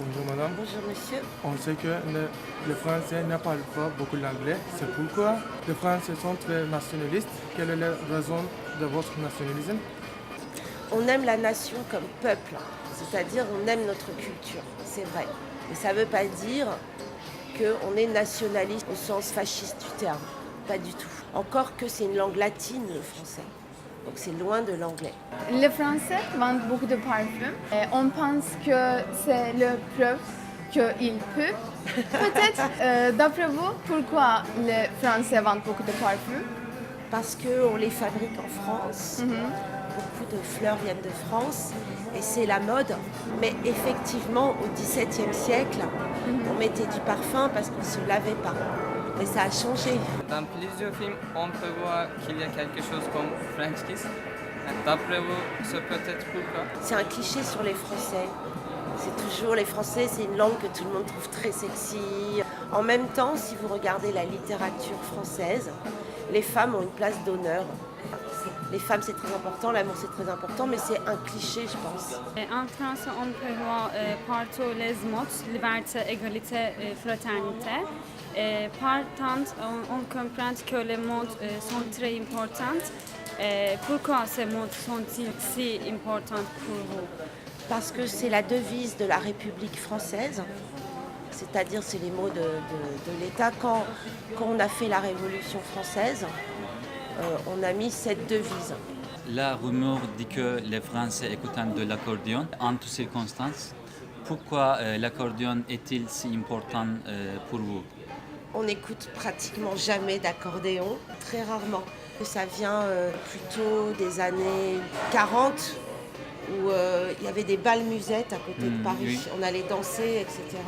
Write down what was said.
Bonjour madame. Bonjour monsieur. On sait que les Français ne parlent pas beaucoup l'anglais. C'est pourquoi les Français sont très nationalistes. Quelle est la raison de votre nationalisme? On aime la nation comme peuple, c'est-à-dire on aime notre culture, c'est vrai. Mais ça ne veut pas dire qu'on est nationaliste au sens fasciste du terme, pas du tout. Encore que c'est une langue latine le français, donc c'est loin de l'anglais. Les Français vendent beaucoup de parfums. On pense que c'est le preuve qu'il peut. Peut-être, d'après vous, pourquoi les Français vendent beaucoup de parfums? Parce qu'on les fabrique en France, beaucoup de fleurs viennent de France et c'est la mode. Mais effectivement, au XVIIe siècle, on mettait du parfum parce qu'on ne se lavait pas. Mais ça a changé. Dans plusieurs films, on peut voir qu'il y a quelque chose comme French Kiss. D'après vous, c'est peut-être pourquoi? C'est un cliché sur les Français. C'est toujours les Français, c'est une langue que tout le monde trouve très sexy. En même temps, si vous regardez la littérature française, les femmes ont une place d'honneur. Les femmes, c'est très important, l'amour, c'est très important, mais c'est un cliché, je pense. En France, on peut voir partout les mots, liberté, égalité, fraternité. Partant, on comprend que les mots sont très importants. Pourquoi ces mots sont-ils si importants pour vous? Parce que c'est la devise de la République française, c'est-à-dire c'est les mots de l'État. Quand on a fait la Révolution française, on a mis cette devise. La rumeur dit que les Français écoutent de l'accordéon en toutes circonstances. Pourquoi l'accordéon est-il si important pour vous? On n'écoute pratiquement jamais d'accordéon, très rarement. Ça vient plutôt des années 40, où il y avait des bals musettes à côté de Paris. Oui. On allait danser, etc.